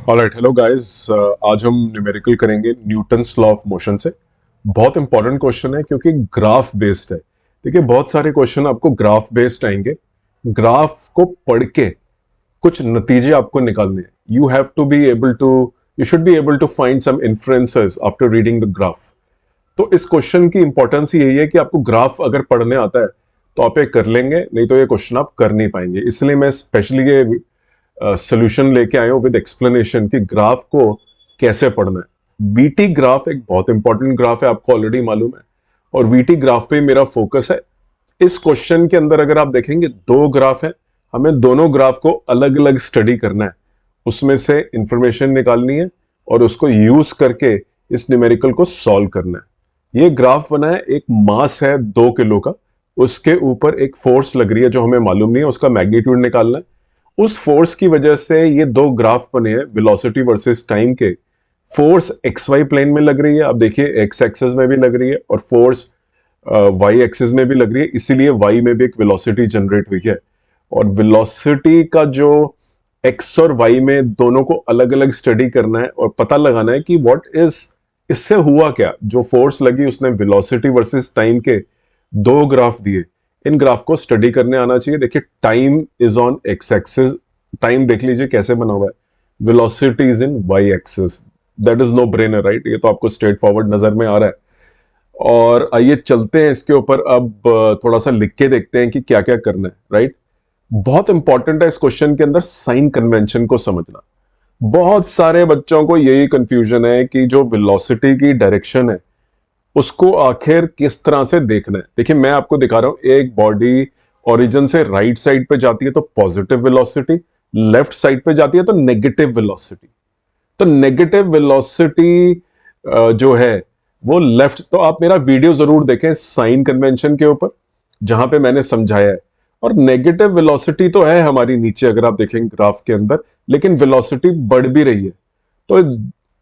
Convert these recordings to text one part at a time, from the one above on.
Alright, hello guys. आज हम numerical करेंगे न्यूटन्स लॉ ऑफ मोशन से। बहुत इंपॉर्टेंट क्वेश्चन है क्योंकि ग्राफ बेस्ड है। देखिए, बहुत सारे क्वेश्चन आपको ग्राफ बेस्ड आएंगे। ग्राफ को पढ़ के कुछ नतीजे आपको निकालने हैं। You should be able to find some influences after reading the graph. तो इस क्वेश्चन की इंपॉर्टेंस यही है कि आपको ग्राफ अगर पढ़ने आता है तो आप ये कर लेंगे, नहीं तो ये क्वेश्चन आप कर नहीं पाएंगे। इसलिए मैं स्पेशली ये सोल्यूशन लेके आए हूं विद एक्सप्लेनेशन कि ग्राफ को कैसे पढ़ना है। वीटी ग्राफ एक बहुत इंपॉर्टेंट ग्राफ है, आपको ऑलरेडी मालूम है, और वीटी ग्राफ पे मेरा फोकस है। इस क्वेश्चन के अंदर अगर आप देखेंगे दो ग्राफ है, हमें दोनों ग्राफ को अलग अलग स्टडी करना है, उसमें से इंफॉर्मेशन निकालनी है और उसको यूज करके इस न्यूमेरिकल को सॉल्व करना है। ये ग्राफ बना है, एक मास है 2 किलो का, उसके ऊपर एक फोर्स लग रही है जो हमें मालूम नहीं है, उसका मैग्नीट्यूड निकालना है। उस फोर्स की वजह से ये दो ग्राफ बने हैं वेलोसिटी वर्सेस टाइम के। फोर्स एक्स वाई प्लेन में लग रही है, आप देखिए एक्स एक्सिस में भी लग रही है और फोर्स वाई एक्सिस में भी लग रही है, इसीलिए वाई में भी एक वेलोसिटी जनरेट हुई है। और वेलोसिटी का जो एक्स और वाई में दोनों को अलग अलग स्टडी करना है और पता लगाना है कि व्हाट इज, इससे हुआ क्या। जो फोर्स लगी उसने वेलोसिटी वर्सेस टाइम के दो ग्राफ दिए, इन ग्राफ को स्टडी करने आना चाहिए। देखिए, time is on x axis, time देख लीजिए कैसे बना हुआ है, velocity is in y axis. That is no brainer, right? ये तो आपको स्ट्रेट फॉरवर्ड नजर में आ रहा है। और आइए चलते हैं इसके ऊपर अब, थोड़ा सा लिख के देखते हैं कि क्या क्या करना है, राइट? बहुत इंपॉर्टेंट है इस क्वेश्चन के अंदर साइन कन्वेंशन को समझना। बहुत सारे बच्चों को यही कंफ्यूजन है कि जो वेलोसिटी की डायरेक्शन है उसको आखिर किस तरह से देखना है। देखिए, मैं आपको दिखा रहा हूं, एक बॉडी ओरिजिन से राइट साइड पे जाती है तो पॉजिटिव वेलोसिटी, लेफ्ट साइड पे जाती है तो नेगेटिव वेलोसिटी। तो नेगेटिव वेलोसिटी जो है वो लेफ्ट, तो आप मेरा वीडियो जरूर देखें साइन कन्वेंशन के ऊपर, जहां पे मैंने समझाया है। और नेगेटिव वेलोसिटी तो है हमारी नीचे, अगर आप देखें ग्राफ के अंदर, लेकिन वेलोसिटी बढ़ भी रही है। तो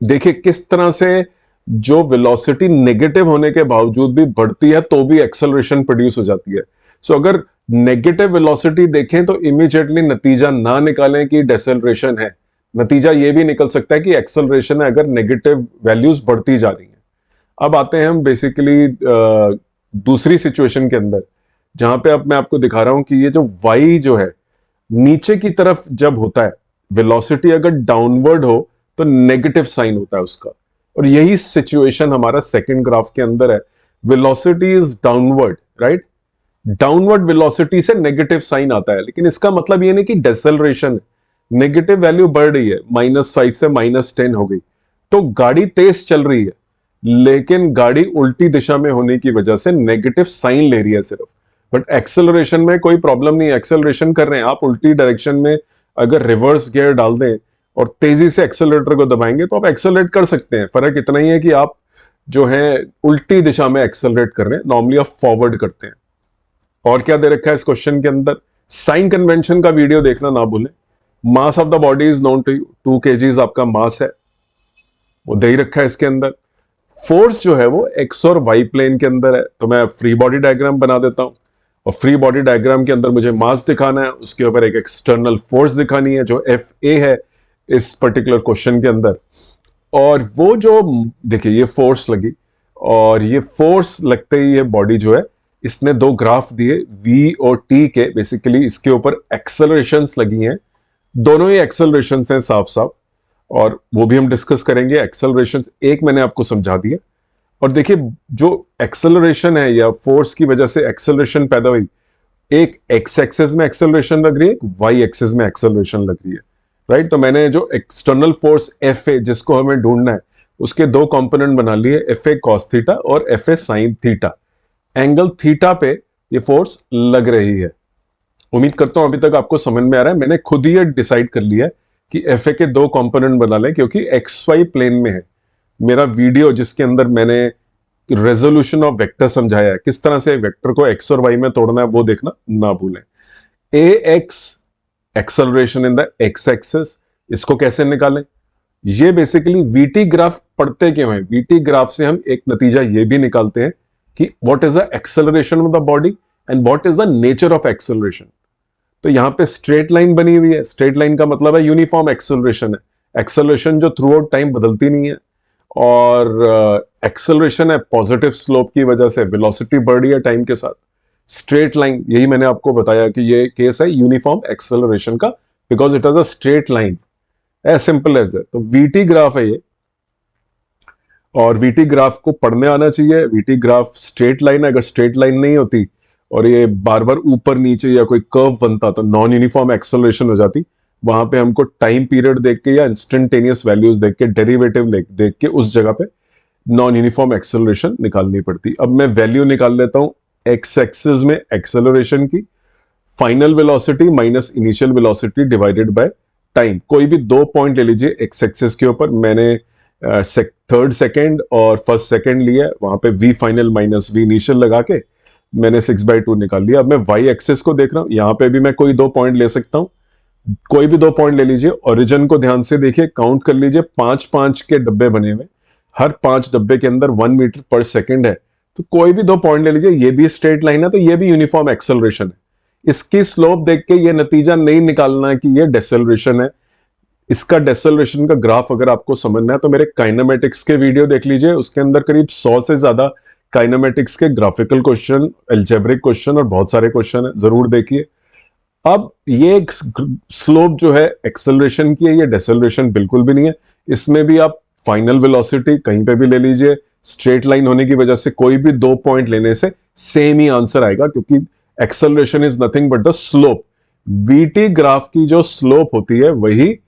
देखिए किस तरह से जो वेलोसिटी नेगेटिव होने के बावजूद भी बढ़ती है तो भी एक्सेलरेशन प्रोड्यूस हो जाती है। सो अगर नेगेटिव वेलोसिटी देखें तो इमीडिएटली नतीजा ना निकालें कि डेसेलरेशन है, नतीजा यह भी निकल सकता है कि एक्सेलरेशन है अगर नेगेटिव वैल्यूज बढ़ती जा रही हैं। अब आते हैं हम बेसिकली दूसरी सिचुएशन के अंदर, जहां पे अब मैं आपको दिखा रहा हूं कि ये जो y जो है नीचे की तरफ जब होता है, वेलोसिटी अगर डाउनवर्ड हो तो नेगेटिव साइन होता है उसका। और यही सिचुएशन हमारा सेकंड ग्राफ के अंदर है। Velocity is downward, right? Downward velocity से नेगेटिव साइन आता है, लेकिन इसका मतलब ये नहीं कि डेसेलरेशन है। नेगेटिव वैल्यू बढ़ रही है, -5 से -10 हो गई, तो गाड़ी तेज चल रही है, लेकिन गाड़ी उल्टी दिशा में होने की वजह से नेगेटिव साइन ले रही है सिर्फ। बट एक्सेलरेशन में कोई प्रॉब्लम नहीं है, एक्सेलरेशन कर रहे हैं आप उल्टी डायरेक्शन में। अगर रिवर्स गियर डाल दें और तेजी से एक्सेलरेटर को दबाएंगे तो आप एक्सेलरेट कर सकते हैं। फर्क इतना ही है कि आप जो है उल्टी दिशा में एक्सेलरेट कर रहे हैं, नॉर्मली आप फॉरवर्ड करते हैं। और क्या दे रखा है इस क्वेश्चन के अंदर, साइन कन्वेंशन का वीडियो देखना ना भूलें। Mass of the body is known to you, 2 kg आपका मास है, वो दे ही रखा है इसके अंदर। फोर्स जो है वो एक्स और वाई प्लेन के अंदर है, तो मैं फ्री बॉडी डायग्राम बना देता हूं। और फ्री बॉडी डायग्राम के अंदर मुझे मास दिखाना है, उसके ऊपर एक एक्सटर्नल फोर्स दिखानी है जो एफ ए है इस पर्टिकुलर क्वेश्चन के अंदर। और वो जो देखिए ये फोर्स लगी, और ये फोर्स लगते ही ये बॉडी जो है, इसने दो ग्राफ दिए v और t के, बेसिकली इसके ऊपर एक्सेलरेशंस लगी हैं। दोनों ही एक्सेलरेशंस हैं साफ साफ, और वो भी हम डिस्कस करेंगे। एक्सेलरेशंस एक मैंने आपको समझा दिया। और देखिए, जो एक्सेलरेशन है या फोर्स की वजह से एक्सेलरेशन पैदा हुई, एक एक्स एक्सिस में एक्सेलरेशन लग रही है, एक वाई एक्सिस में एक्सेलरेशन लग रही है, राइट? तो मैंने जो एक्सटर्नल फोर्स एफ ए जिसको हमें ढूंढना है, उसके दो कंपोनेंट बना लिए, एफ ए कॉस थीटा और F A sine theta. Angle theta पे ये फोर्स लग रही है। उम्मीद करता हूं अभी तक आपको समझ में आ रहा है। मैंने खुद ही ये डिसाइड कर लिया है कि एफ ए के दो कंपोनेंट बना लें, क्योंकि एक्स वाई प्लेन में है। मेरा वीडियो जिसके अंदर मैंने रेजोल्यूशन ऑफ वेक्टर समझाया है, किस तरह से वेक्टर को एक्स और वाई में तोड़ना है, वो देखना ना भूलें। A x acceleration in the x axis, इसको कैसे निकालें? ये बेसिकली वीटी ग्राफ पढ़ते क्यों है, वीटी ग्राफ से हम एक नतीजा ये भी निकालते हैं कि what is the acceleration of the body and what is the nature of acceleration. तो यहां पे स्ट्रेट लाइन बनी हुई है, स्ट्रेट लाइन का मतलब है यूनिफॉर्म एक्सेलरेशन है। एक्सेलरेशन जो थ्रू आउट टाइम बदलती नहीं है, और एक्सेलरेशन है पॉजिटिव स्लोप की वजह से, वेलोसिटी बढ़ रही है टाइम के साथ, स्ट्रेट लाइन, यही मैंने आपको बताया कि ये केस है यूनिफॉर्म एक्सेलरेशन का, because it is a straight line, as simple as that. तो वीटी ग्राफ है ये, और वीटी ग्राफ को पढ़ने आना चाहिए। वीटी ग्राफ स्ट्रेट लाइन है, अगर स्ट्रेट लाइन नहीं होती और ये बार बार ऊपर नीचे या कोई कर्व बनता तो नॉन यूनिफॉर्म एक्सेलरेशन हो जाती। वहां पे हमको टाइम पीरियड देख के या इंस्टेंटेनियस वैल्यूज देख के, डेरिवेटिव देख के उस जगह पे नॉन यूनिफॉर्म एक्सेलरेशन निकालनी पड़ती। अब मैं वैल्यू निकाल लेता हूं एक्स एक्सिस में एक्सेलरेशन की, final velocity minus initial velocity divided by time. कोई भी दो पॉइंट ले लीजिए एक्स एक्सिस के ऊपर, मैंने थर्ड सेकेंड और फर्स्ट सेकेंड लिया, वहां पे V final minus V initial लगा के मैंने 6/2 निकाल लिया। अब मैं वाई एक्सिस को देख रहा हूं, यहां पे भी मैं कोई दो पॉइंट ले सकता हूं, कोई भी दो पॉइंट ले लीजिए। ओरिजिन को ध्यान से देखिए, काउंट कर लीजिए, 5-5 के डब्बे बने हुए, हर 5 डब्बे के अंदर 1 मीटर पर सेकेंड है। तो कोई भी दो पॉइंट ले लीजिए, ये भी स्ट्रेट लाइन है तो ये भी यूनिफॉर्म एक्सेलरेशन है। इसकी स्लोप देख के ये नतीजा नहीं निकालना है कि ये डेसेलरेशन है। इसका डेसेलरेशन का ग्राफ अगर आपको समझना है तो मेरे काइनेमेटिक्स के वीडियो देख लीजिए, उसके अंदर करीब 100 से ज्यादा काइनेमेटिक्स के ग्राफिकल क्वेश्चन, एल्जेब्रिक क्वेश्चन और बहुत सारे क्वेश्चन है, जरूर देखिए। अब ये स्लोप जो है एक्सेलरेशन की है, ये डेसेलरेशन बिल्कुल भी नहीं है। इसमें भी आप फाइनल वेलोसिटी कहीं पे भी ले लीजिए, स्ट्रेट लाइन होने की वजह से कोई भी दो पॉइंट लेने से सेम ही आंसर आएगा, क्योंकि acceleration is nothing but the slope. VT graph की जो स्लोप होती है वही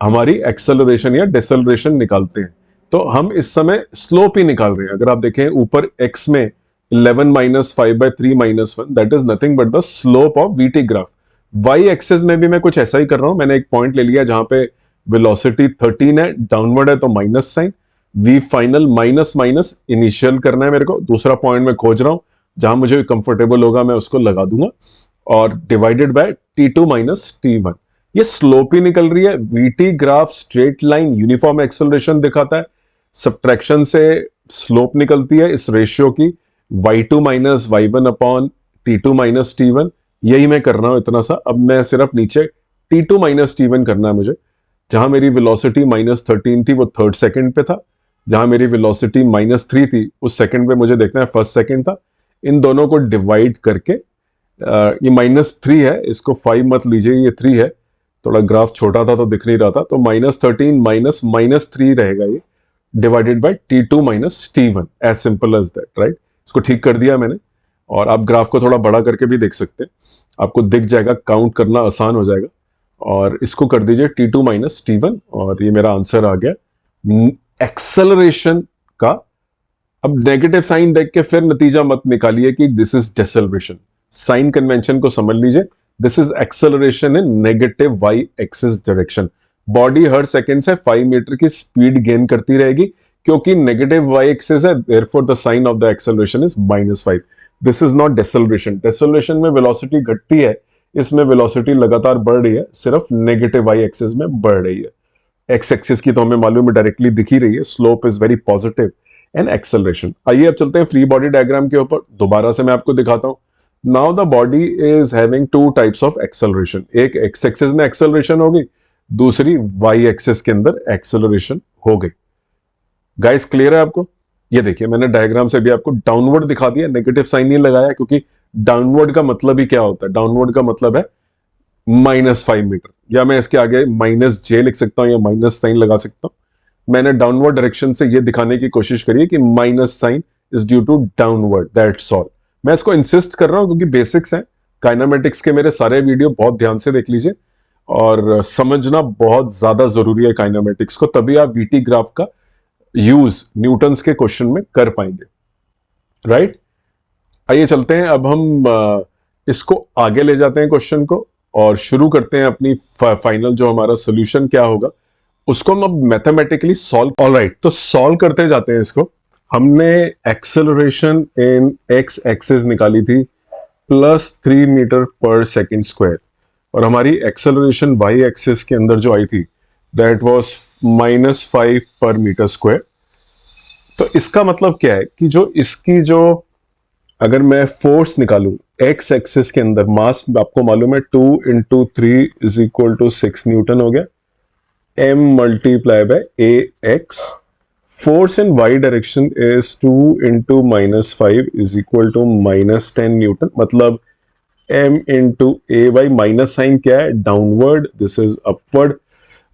हमारी एक्सेलरेशन या डिसेलरेशन निकालते हैं। तो हम इस समय स्लोप ही निकाल रहे हैं। अगर आप देखें ऊपर x में 11 minus 5/3 minus 1, that is nothing but the slope of VT graph. Y axis में भी मैं कुछ ऐसा ही कर रहा हूं, मैंने एक पॉइंट ले लिया जहां पे वेलोसिटी 13 है, डाउनवर्ड है तो minus sign, V final minus minus initial करना है मेरे को। दूसरा पॉइंट मैं खोज रहा हूं जहां मुझे कंफर्टेबल होगा, मैं उसको लगा दूंगा, और divided by T2 minus T1। ये स्लोप ही निकल रही है। VT graph straight line uniform acceleration दिखाता है, सब्ट्रैक्शन से स्लोप निकलती है इस रेशियो की, y2 minus y1 upon T2 minus T1। यही मैं कर रहा हूं इतना सा। अब मैं सिर्फ नीचे T2 माइनस T1 करना है मुझे। जहां मेरी वेलोसिटी -13 थी वो थर्ड सेकंड पे था, जहां मेरी वेलोसिटी -3 थी उस सेकंड पे मुझे देखना है फर्स्ट सेकंड था। इन दोनों को डिवाइड करके, ये -3 है, इसको 5 मत लीजिए, ये 3 है, थोड़ा ग्राफ छोटा था तो दिख नहीं रहा था, तो -13 माइनस -3 रहेगा ये, divided by T2 minus T1, as simple as that, right. इसको ठीक कर दिया मैंने, और आप ग्राफ को थोड़ा बड़ा करके भी देख सकते हैं, आपको दिख जाएगा, काउंट करना आसान हो जाएगा। और इसको कर दीजिए T2 माइनस T1, और ये मेरा आंसर आ गया एक्सेलरेशन का। अब नेगेटिव साइन देख के फिर नतीजा मत निकालिए कि this is deceleration, sign convention को समझ लीजिए। This is acceleration in negative y axis direction. Body हर सेकंड से 5 मीटर की स्पीड गेन करती रहेगी, क्योंकि नेगेटिव वाई एक्सिस है, therefore the sign of the acceleration is -5। This is not deceleration. Deceleration में वेलोसिटी घटती है, इसमें वेलोसिटी लगातार बढ़ रही है, सिर्फ नेगेटिव वाई एक्सिस में बढ़ रही है। एक्स एक्सिस की तो हमें मालूम है डायरेक्टली दिख ही रही है, slope is very positive and acceleration. आइए अब चलते हैं फ्री बॉडी डायग्राम के ऊपर, दोबारा से मैं आपको दिखाता हूं। Now the body is having two types of acceleration, एक एक्स एक्सिस में एक्सेलरेशन होगी, दूसरी वाई एक्सिस के अंदर एक्सेलरेशन हो गई। गाइस क्लियर है आपको? ये देखिए मैंने डायग्राम से भी आपको डाउनवर्ड दिखा दिया, नेगेटिव साइन नहीं लगाया, क्योंकि डाउनवर्ड का मतलब ही क्या होता है, डाउनवर्ड का मतलब है -5 मीटर, या मैं इसके आगे -j लिख सकता हूं या माइनस साइन लगा सकता हूं। मैंने डाउनवर्ड डायरेक्शन से ये दिखाने की कोशिश करी है कि minus sign is due to downward, that's all. मैं इसको इंसिस्ट कर रहा हूं क्योंकि बेसिक्स हैं, काइनेमेटिक्स के मेरे सारे वीडियो बहुत ध्यान से देख लीजिए, और समझना बहुत ज्यादा जरूरी है काइनेमेटिक्स को, तभी आप वीटी ग्राफ का यूज न्यूटन्स के क्वेश्चन में कर पाएंगे, राइट। आइए चलते हैं, अब हम इसको आगे ले जाते हैं क्वेश्चन को, और शुरू करते हैं अपनी फाइनल जो हमारा सोल्यूशन क्या होगा उसको हम अब मैथमेटिकली सॉल्व। ऑलराइट, तो सॉल्व करते जाते हैं इसको। हमने एक्सेलरेशन इन एक्स एक्सिस निकाली थी +3 मीटर पर सेकंड स्क्वायर, और हमारी एक्सेलरेशन वाई एक्सिस के अंदर जो आई थी दैट वाज -5 पर मीटर स्क्वायर। तो इसका मतलब क्या है कि जो इसकी जो, अगर मैं फोर्स निकालूं एक्स एक्सिस के अंदर, मास आपको मालूम है 2 × 3 = 6 न्यूटन हो गया, m multiplied by ax. Force in y direction is 2 into minus 5 is equal to minus 10 Newton. मतलब m into a by minus sign क्या है, डाउनवर्ड, दिस इज अपवर्ड.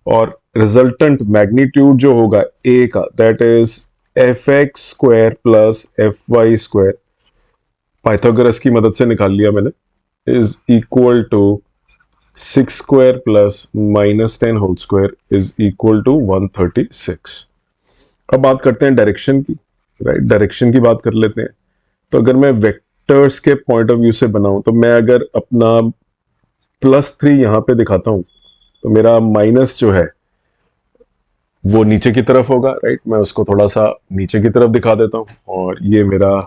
और रिजल्टेंट मैग्नीट्यूड जो होगा a का, that is F X square plus F Y square, Pythagoras की मदद से निकाल लिया मैंने, is equal to 6 square plus minus 10 whole square is equal to 136. अब बात करते हैं डायरेक्शन की, राइट. डायरेक्शन की बात कर लेते हैं. तो अगर मैं वेक्टर्स के पॉइंट ऑफ व्यू से बनाऊं, तो मैं अगर अपना +3 यहां पे दिखाता हूं, तो मेरा माइनस जो है वो नीचे की तरफ होगा, राइट. मैं उसको थोड़ा सा नीचे की तरफ दिखा देता हूं, और ये मेरा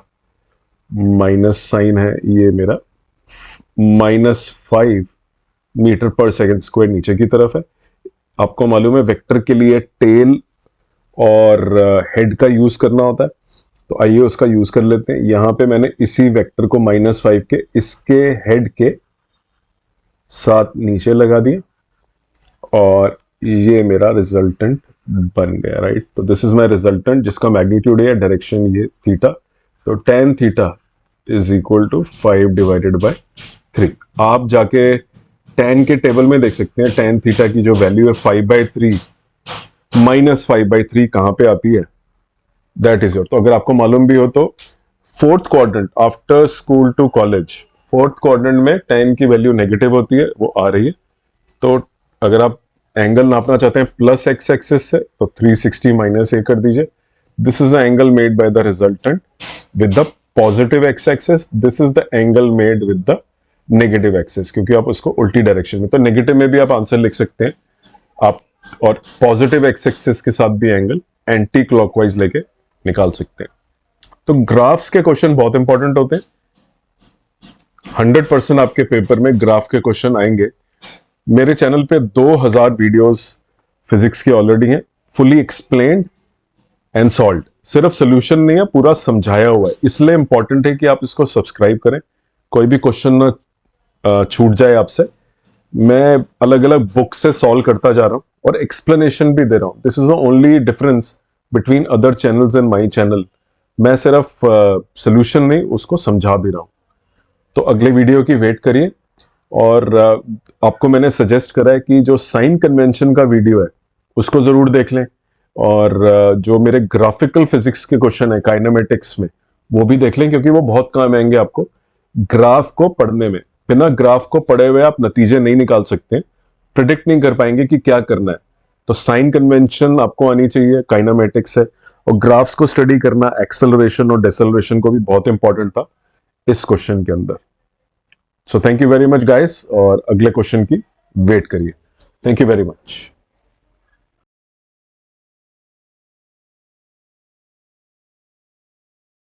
माइनस साइन है, ये मेरा -5 मीटर पर सेकेंड स्क्वायर नीचे की तरफ है. आपको मालूम है वेक्टर के लिए टेल और हेड का यूज करना होता है, तो आइए उसका यूज कर लेते हैं. यहां पे मैंने इसी वेक्टर को -5 के इसके हेड के साथ नीचे लगा दिया, और ये मेरा रिजल्टेंट बन गया, राइट. तो दिस इज माय रिजल्टेंट जिसका मैग्नीट्यूड है, डायरेक्शन ये थीटा. तो tan theta is equal to 5 divided by 3. आप जाके tan के टेबल में देख सकते हैं tan थीटा की जो वैल्यू है 5/3 -5/3 कहां पे आती है, दैट इज योर. तो अगर आपको मालूम भी हो तो fourth quadrant after school to college, fourth quadrant में tan की वैल्यू नेगेटिव होती है, वो आ रही है. तो अगर आप एंगल नापना चाहते हैं प्लस एक्स एक्सिस से, तो 360 माइनस ए कर दीजिए. This is the angle made by the resultant with the positive x axis. This is the angle made with the negative axis, क्योंकि आप उसको उल्टी डायरेक्शन में, तो नेगेटिव में भी आप आंसर लिख सकते हैं आप, और पॉजिटिव एक्स एक्सिस के साथ भी एंगल एंटी क्लॉकवाइज लेके निकाल सकते हैं. तो ग्राफ्स के क्वेश्चन बहुत इंपॉर्टेंट होते हैं. 100% आपके पेपर में ग्राफ के क्वेश्चन आएंगे. मेरे चैनल पे 2000 वीडियोस फिजिक्स की ऑलरेडी हैं, फुली एक्सप्लेन्ड एंड सॉल्व्ड. सिर्फ सोल्यूशन नहीं है, पूरा समझाया हुआ है. इसलिए इंपॉर्टेंट है कि आप इसको सब्सक्राइब करें, कोई भी क्वेश्चन ना छूट जाए आपसे. मैं अलग अलग बुक से सॉल्व करता जा रहा हूं और एक्सप्लेनेशन भी दे रहा हूं. This is the only difference between other channels and my channel. मैं सिर्फ सोल्यूशन नहीं, उसको समझा भी रहा हूं. तो अगले वीडियो की वेट करिए. और आपको मैंने सजेस्ट करा है कि जो साइन कन्वेंशन का वीडियो है उसको जरूर देख लें, और जो मेरे ग्राफिकल फिजिक्स के क्वेश्चन है काइनेमेटिक्स में, वो भी देख लें, क्योंकि वो बहुत काम आएंगे आपको ग्राफ को पढ़ने में. बिना ग्राफ को पढ़े हुए आप नतीजे नहीं निकाल सकते, प्रिडिक्ट नहीं कर पाएंगे कि क्या करना है. तो साइन कन्वेंशन आपको आनी चाहिए, काइनेमेटिक्स है, और ग्राफ्स को स्टडी करना, एक्सेलरेशन और डेसेलरेशन को भी बहुत इंपॉर्टेंट था इस क्वेश्चन के अंदर. So thank you very much guys, और अगले क्वेश्चन की वेट करिए. Thank you very much.